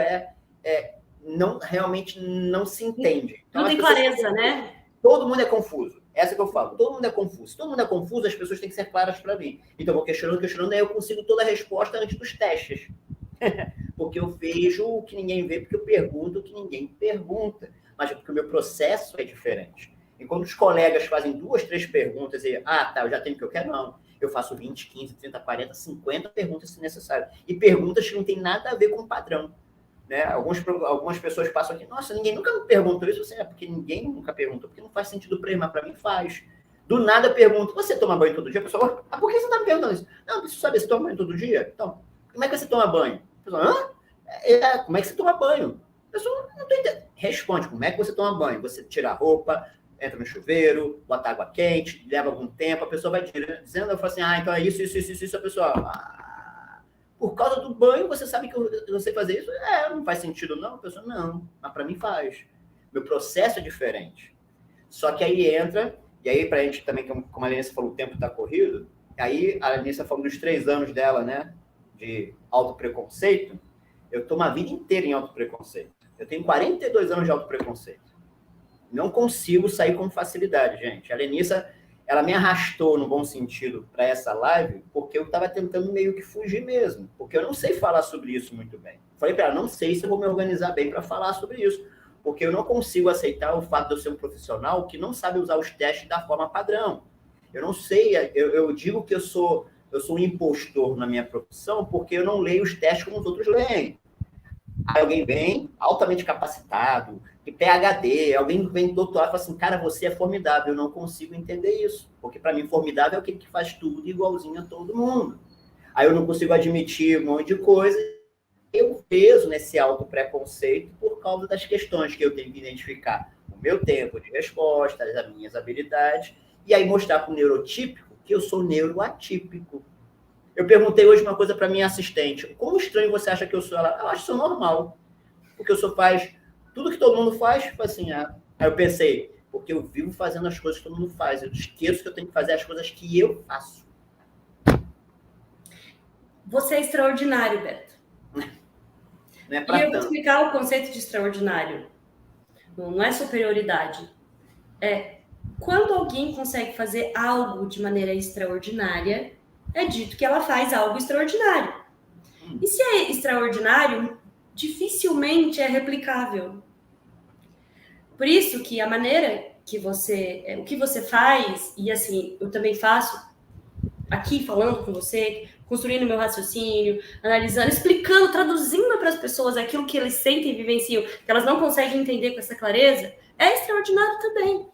realmente não se entende. Então, não tem clareza, né? Todo mundo é confuso. Essa que eu falo. Todo mundo é confuso. Se todo mundo é confuso, as pessoas têm que ser claras para mim. Então, eu vou questionando, aí eu consigo toda a resposta antes dos testes. Porque eu vejo o que ninguém vê, porque eu pergunto o que ninguém pergunta. Mas é porque o meu processo é diferente. Enquanto os colegas fazem 2, 3 perguntas e, eu já tenho o que eu quero, não. Eu faço 20, 15, 30, 40, 50 perguntas se necessário. E perguntas que não tem nada a ver com o padrão. Né? Algumas pessoas passam aqui, nossa, ninguém nunca me perguntou isso, assim, porque ninguém nunca perguntou, porque não faz sentido para ele, mas para mim faz. Do nada pergunto, você toma banho todo dia? A pessoa, por que você está me perguntando isso? Não, preciso saber, você toma banho todo dia? Então, como é que você toma banho? A pessoa, como é que você toma banho? A pessoa, não estou entendendo. Responde, como é que você toma banho? Você tira a roupa, entra no chuveiro, bota água quente, leva algum tempo, a pessoa vai dizendo, eu falo assim, então é isso, a pessoa... Por causa do banho, você sabe que eu sei fazer isso? Não faz sentido, não? A pessoa, não, mas para mim faz. meu processo é diferente. Só que aí entra, e aí pra gente também, como a Lenice falou, o tempo tá corrido, aí a Lenice falou dos 3 anos dela, né, de autopreconceito, eu tô uma vida inteira em autopreconceito. Eu tenho 42 anos de autopreconceito. Não consigo sair com facilidade, gente. A Lenissa, ela me arrastou, no bom sentido, para essa live, porque eu estava tentando meio que fugir mesmo. Porque eu não sei falar sobre isso muito bem. Falei para ela, não sei se eu vou me organizar bem para falar sobre isso. Porque eu não consigo aceitar o fato de eu ser um profissional que não sabe usar os testes da forma padrão. Eu não sei, eu digo que eu sou um impostor na minha profissão porque eu não leio os testes como os outros leem. Aí alguém vem, altamente capacitado, de PhD, alguém vem doutorado e fala assim, cara, você é formidável. Eu não consigo entender isso, porque para mim formidável é aquele que faz tudo igualzinho a todo mundo. Aí eu não consigo admitir um monte de coisa. Eu peso nesse auto-preconceito por causa das questões que eu tenho que identificar o meu tempo de resposta, as minhas habilidades, e aí mostrar para o neurotípico que eu sou neuroatípico. Eu perguntei hoje uma coisa para minha assistente. Como estranho você acha que eu sou? Ela acha isso normal. Porque eu só faz tudo que todo mundo faz, assim, Aí eu pensei, porque eu vivo fazendo as coisas que todo mundo faz. Eu esqueço que eu tenho que fazer as coisas que eu faço. Você é extraordinário, Beto. Não é pra e eu vou tanto. explicar o conceito de extraordinário. Não é superioridade. É quando alguém consegue fazer algo de maneira extraordinária, é dito que ela faz algo extraordinário. E se é extraordinário, dificilmente é replicável. Por isso que a maneira que o que você faz, e assim, eu também faço aqui falando com você, construindo meu raciocínio, analisando, explicando, traduzindo para as pessoas aquilo que eles sentem e vivenciam, que elas não conseguem entender com essa clareza, é extraordinário também.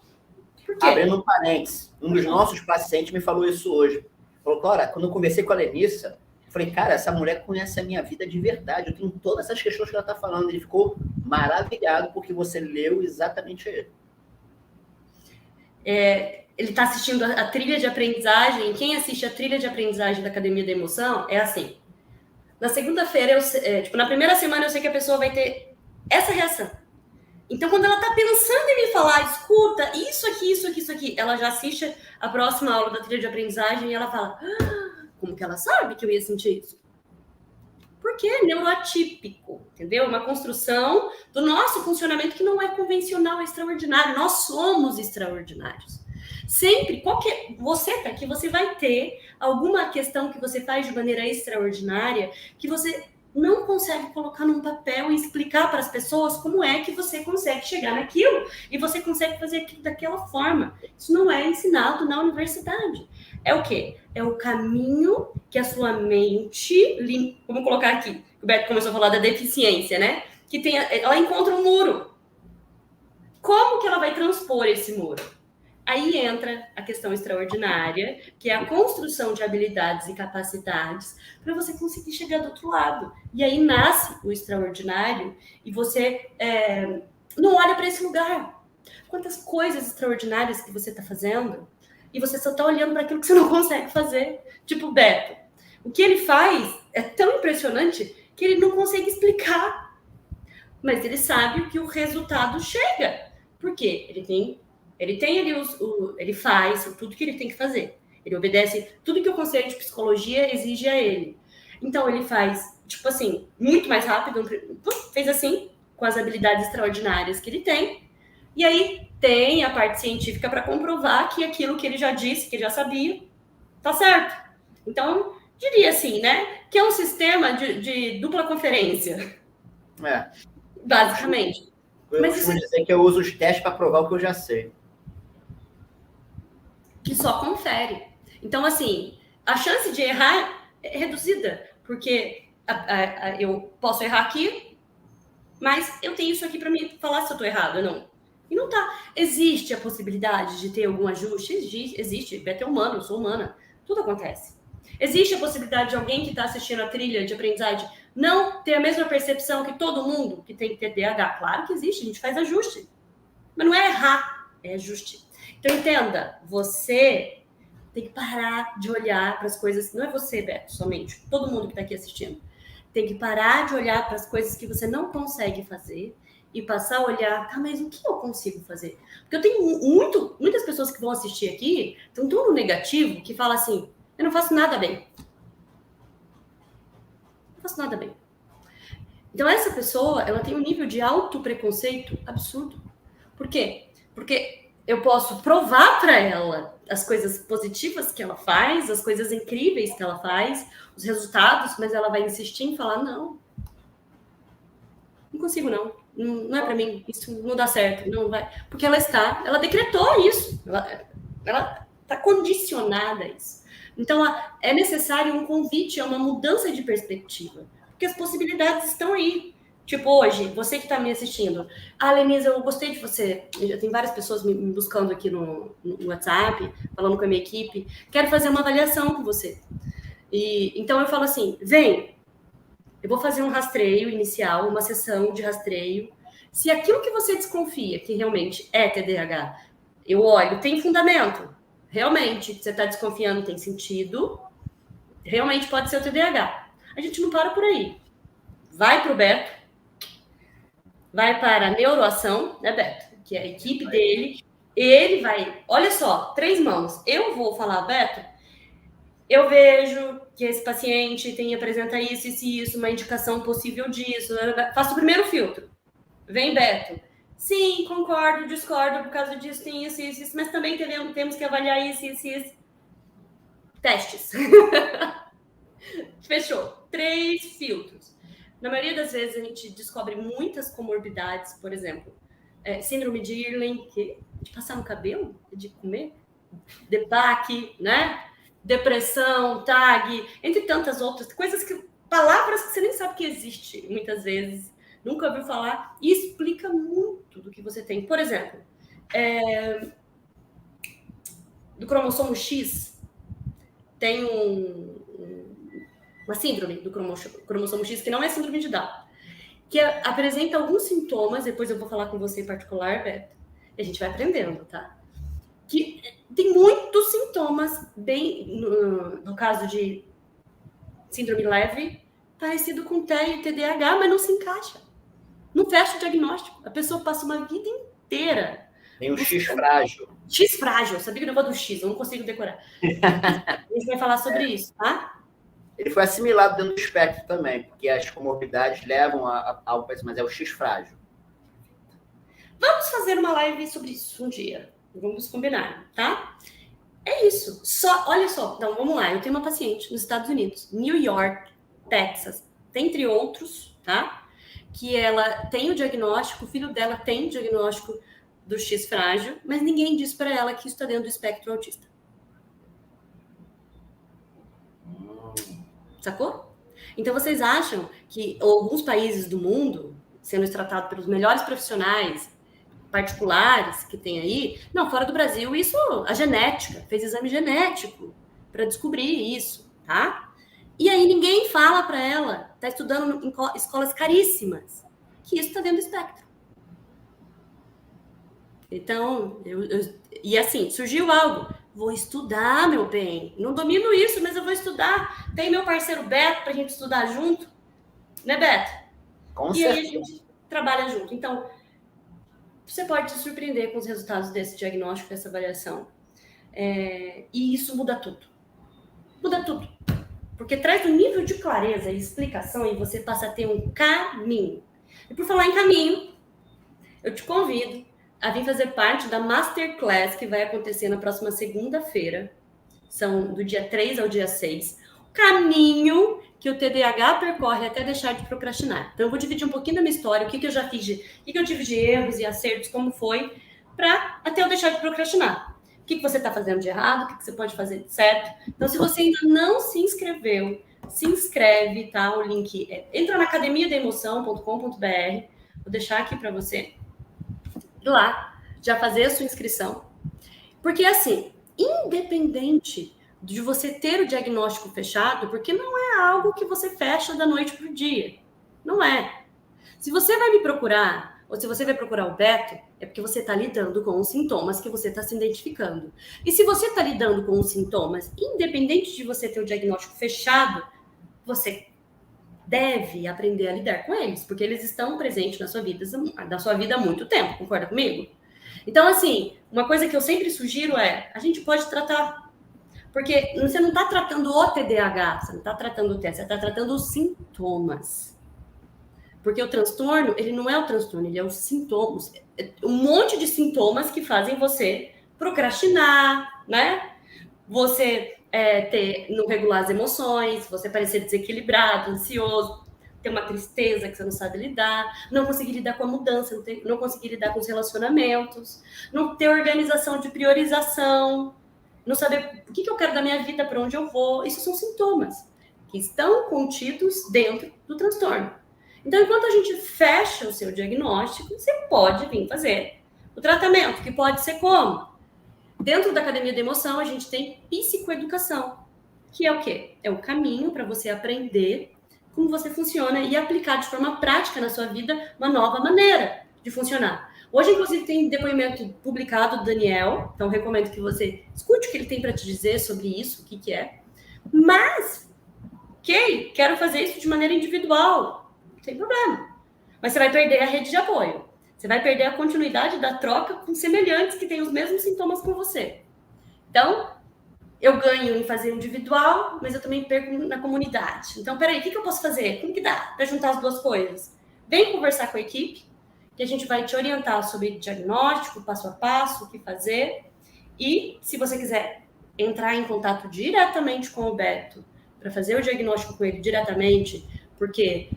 Por quê? Abrindo um parênteses, um dos nossos pacientes me falou isso hoje. Falou, Clara, quando eu conversei com a Lenissa, eu falei, cara, essa mulher conhece a minha vida de verdade, eu tenho todas essas questões que ela está falando. Ele ficou maravilhado porque você leu exatamente ele. Ele está assistindo a trilha de aprendizagem. Quem assiste a trilha de aprendizagem da Academia da Emoção é assim. Na segunda-feira, na primeira semana, eu sei que a pessoa vai ter essa reação. Então, quando ela está pensando em me falar, escuta, isso aqui, ela já assiste a próxima aula da trilha de aprendizagem e ela fala, como que ela sabe que eu ia sentir isso? Porque é neuroatípico, entendeu? Uma construção do nosso funcionamento que não é convencional, é extraordinário. Nós somos extraordinários. Sempre, você tá aqui, você vai ter alguma questão que você faz de maneira extraordinária que você não consegue colocar num papel e explicar para as pessoas como é que você consegue chegar naquilo e você consegue fazer aquilo daquela forma. Isso não é ensinado na universidade. É o quê? É o caminho que a sua mente... Vamos colocar aqui. O Beto começou a falar da deficiência, né? Ela encontra um muro. Como que ela vai transpor esse muro? Aí entra a questão extraordinária, que é a construção de habilidades e capacidades para você conseguir chegar do outro lado. E aí nasce o extraordinário e você não olha para esse lugar. Quantas coisas extraordinárias que você está fazendo e você só está olhando para aquilo que você não consegue fazer. Tipo o Beto. O que ele faz é tão impressionante que ele não consegue explicar. Mas ele sabe que o resultado chega. Por quê? Ele faz tudo que ele tem que fazer. Ele obedece tudo que o conselho de psicologia exige a ele. Então, ele faz, tipo assim, muito mais rápido. Fez assim, com as habilidades extraordinárias que ele tem. E aí, tem a parte científica para comprovar que aquilo que ele já disse, que ele já sabia, tá certo. Então, diria assim, né? Que é um sistema de dupla conferência. Basicamente. Eu costumo dizer que eu uso os testes para provar o que eu já sei. Que só confere. Então, assim, a chance de errar é reduzida, porque eu posso errar aqui, mas eu tenho isso aqui para me falar se eu estou errado ou não. E não tá. Existe a possibilidade de ter algum ajuste? Existe. Beto é humano, eu sou humana. Tudo acontece. Existe a possibilidade de alguém que está assistindo a trilha de aprendizagem não ter a mesma percepção que todo mundo que tem TDAH? Claro que existe, a gente faz ajuste. Mas não é errar, é ajuste. Então, entenda, você tem que parar de olhar para as coisas... Não é você, Beto, somente. Todo mundo que está aqui assistindo. Tem que parar de olhar para as coisas que você não consegue fazer e passar a olhar, tá, mas o que eu consigo fazer? Porque eu tenho muitas pessoas que vão assistir aqui, estão tão no negativo, que fala assim, eu não faço nada bem. Não faço nada bem. Então, essa pessoa, ela tem um nível de autopreconceito absurdo. Por quê? Porque eu posso provar para ela as coisas positivas que ela faz, as coisas incríveis que ela faz, os resultados, mas ela vai insistir em falar, não consigo não é para mim, isso não dá certo, não vai, porque ela decretou isso, ela está condicionada a isso. Então, é necessário um convite a uma mudança de perspectiva, porque as possibilidades estão aí. Tipo, hoje, você que está me assistindo, Lenise, eu gostei de você, tem várias pessoas me buscando aqui no WhatsApp, falando com a minha equipe, quero fazer uma avaliação com você. Então, eu falo assim, vem, eu vou fazer um rastreio inicial, uma sessão de rastreio. Se aquilo que você desconfia que realmente é TDAH, eu olho, tem fundamento. Realmente, você está desconfiando, tem sentido. Realmente pode ser o TDAH. A gente não para por aí. Vai para o Beto. Vai para a neuroação, né, Beto? Que é a equipe dele. Ele vai... Olha só, 3 mãos. Eu vou falar, Beto, eu vejo que esse paciente apresenta isso, uma indicação possível disso. Faço o primeiro filtro. Vem, Beto. Sim, concordo, discordo, por causa disso, tem isso, mas também temos que avaliar isso. Testes. Fechou. 3 filtros. Na maioria das vezes, a gente descobre muitas comorbidades, por exemplo, síndrome de Irlen, de passar no cabelo, de comer, DEPAC, né? Depressão, TAG, entre tantas outras coisas, palavras que você nem sabe que existe, muitas vezes, nunca ouviu falar, e explica muito do que você tem. Por exemplo, do cromossomo X, tem uma síndrome do cromossomo X, que não é síndrome de Down, que apresenta alguns sintomas, depois eu vou falar com você em particular, Beto, e a gente vai aprendendo, tá? Que tem muitos sintomas, bem no caso de síndrome leve, parecido com TEA e TDAH, mas não se encaixa. Não fecha o diagnóstico. A pessoa passa uma vida inteira. Tem um X frágil. X frágil, sabia que o negócio do X, eu não consigo decorar. A gente vai falar sobre isso, tá? Ele foi assimilado dentro do espectro também, porque as comorbidades levam ao mas é o X frágil. Vamos fazer uma live sobre isso um dia. Vamos combinar, tá? É isso. Olha só. Então, vamos lá. Eu tenho uma paciente nos Estados Unidos, New York, Texas, entre outros, tá? Que ela tem o diagnóstico, o filho dela tem o diagnóstico do X frágil, mas ninguém diz para ela que isso está dentro do espectro autista. Sacou? Então, vocês acham que alguns países do mundo, sendo tratados pelos melhores profissionais particulares que tem aí, não, fora do Brasil, isso, a genética, fez exame genético para descobrir isso, tá? E aí ninguém fala para ela, tá estudando em escolas caríssimas, que isso tá dentro do espectro. Então, e assim, surgiu algo, vou estudar, meu bem, não domino isso, mas eu vou estudar, tem meu parceiro Beto pra gente estudar junto, né, Beto? Com e certeza. Aí a gente trabalha junto. Então, você pode se surpreender com os resultados desse diagnóstico, dessa avaliação. E isso muda tudo. Muda tudo. Porque traz um nível de clareza e explicação e você passa a ter um caminho. E por falar em caminho, eu te convido a vir fazer parte da Masterclass que vai acontecer na próxima segunda-feira. São do dia 3 ao dia 6. O caminho que o TDAH percorre até deixar de procrastinar. Então, eu vou dividir um pouquinho da minha história, o que eu já fiz, o que eu tive de erros e acertos, como foi, para até eu deixar de procrastinar. O que você está fazendo de errado, o que você pode fazer de certo. Então, se você ainda não se inscreveu, se inscreve, tá? O link entra na academiadeemoção.com.br. Vou deixar aqui para você ir lá, já fazer a sua inscrição. Porque, assim, independente de você ter o diagnóstico fechado, porque não é algo que você fecha da noite para o dia. Não é. Se você vai me procurar, ou se você vai procurar o Beto, é porque você está lidando com os sintomas que você está se identificando. E se você está lidando com os sintomas, independente de você ter o diagnóstico fechado, você deve aprender a lidar com eles, porque eles estão presentes na sua vida há muito tempo, concorda comigo? Então, assim, uma coisa que eu sempre sugiro é, a gente pode tratar, porque você não está tratando o TDAH, você não está tratando o TEA, você está tratando os sintomas. Porque o transtorno, ele não é o transtorno, ele é os sintomas. Um monte de sintomas que fazem você procrastinar, né? Você não regular as emoções, você parecer desequilibrado, ansioso, ter uma tristeza que você não sabe lidar, não conseguir lidar com a mudança, não conseguir lidar com os relacionamentos, não ter organização de priorização, não saber o que eu quero da minha vida, para onde eu vou. Isso são sintomas que estão contidos dentro do transtorno. Então, enquanto a gente fecha o seu diagnóstico, você pode vir fazer o tratamento, que pode ser como? Dentro da Academia da Emoção, a gente tem psicoeducação, que é o quê? É o caminho para você aprender como você funciona e aplicar de forma prática na sua vida uma nova maneira de funcionar. Hoje, inclusive, tem depoimento publicado do Daniel, então recomendo que você escute o que ele tem para te dizer sobre isso, o que é. Mas, ok, quero fazer isso de maneira individual, não tem problema. Mas você vai perder a rede de apoio. Você vai perder a continuidade da troca com semelhantes que têm os mesmos sintomas com você. Então, eu ganho em fazer individual, mas eu também perco na comunidade. Então, peraí, o que eu posso fazer? Como que dá para juntar as duas coisas? Vem conversar com a equipe, que a gente vai te orientar sobre diagnóstico, passo a passo, o que fazer. E, se você quiser entrar em contato diretamente com o Beto, para fazer o diagnóstico com ele diretamente, porque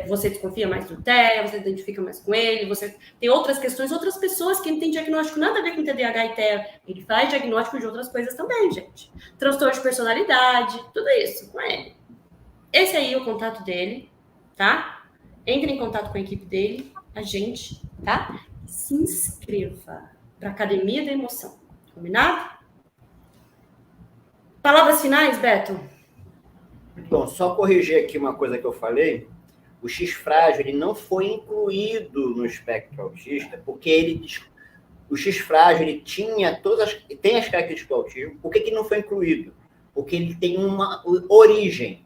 você desconfia mais do TEA, você identifica mais com ele, você tem outras questões, outras pessoas que não têm diagnóstico nada a ver com TDAH e TEA, ele faz diagnóstico de outras coisas também, gente. Transtorno de personalidade, tudo isso com ele. Esse aí é o contato dele, tá? Entre em contato com a equipe dele, a gente, tá? Se inscreva para a Academia da Emoção, combinado? Palavras finais, Beto? Bom, só corrigir aqui uma coisa que eu falei. O X frágil ele não foi incluído no espectro autista, porque o X frágil ele tem as características do autismo. Por que ele não foi incluído? Porque ele tem uma origem.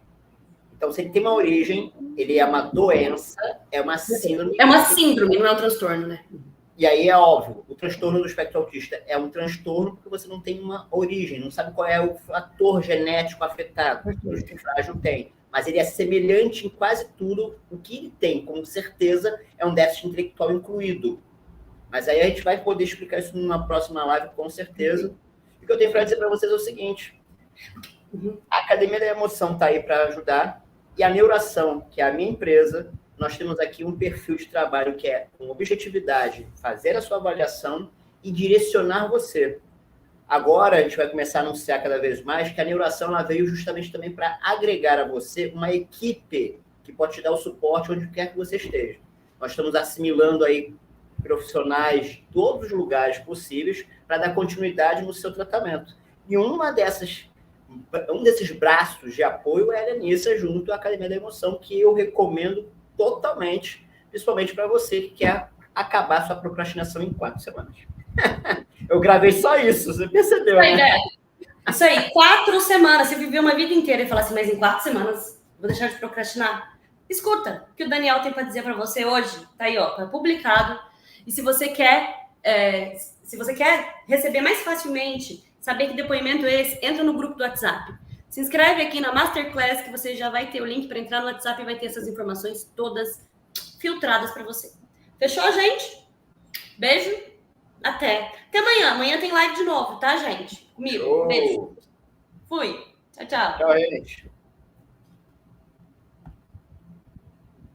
Então, se ele tem uma origem, ele é uma doença, é uma síndrome. É uma síndrome, não é um transtorno, né? E aí é óbvio, o transtorno do espectro autista é um transtorno porque você não tem uma origem, não sabe qual é o fator genético afetado. O X frágil tem. Mas ele é semelhante em quase tudo. O que ele tem, com certeza, é um déficit intelectual incluído. Mas aí a gente vai poder explicar isso numa próxima live, com certeza. E o que eu tenho para dizer para vocês é o seguinte. A Academia da Emoção está aí para ajudar. E a Neuração, que é a minha empresa, nós temos aqui um perfil de trabalho que é, com objetividade, fazer a sua avaliação e direcionar você. Agora, a gente vai começar a anunciar cada vez mais que a Neuração ela veio justamente também para agregar a você uma equipe que pode te dar o suporte onde quer que você esteja. Nós estamos assimilando aí profissionais de todos os lugares possíveis para dar continuidade no seu tratamento. E um desses braços de apoio é a Lenissa junto à Academia da Emoção, que eu recomendo totalmente, principalmente para você que quer acabar sua procrastinação em 4 semanas. Eu gravei só isso, você percebeu, né? Isso aí, 4 semanas. Você viveu uma vida inteira e fala assim, mas em 4 semanas vou deixar de procrastinar. Escuta o que o Daniel tem para dizer para você hoje. Tá aí, ó, tá publicado. E se você quer receber mais facilmente, saber que depoimento é esse, entra no grupo do WhatsApp. Se inscreve aqui na Masterclass que você já vai ter o link para entrar no WhatsApp e vai ter essas informações todas filtradas para você. Fechou, gente? Beijo. Até amanhã. Amanhã tem live de novo, tá, gente? Comigo. Beijo. Fui. Tchau, tchau. Tchau, gente.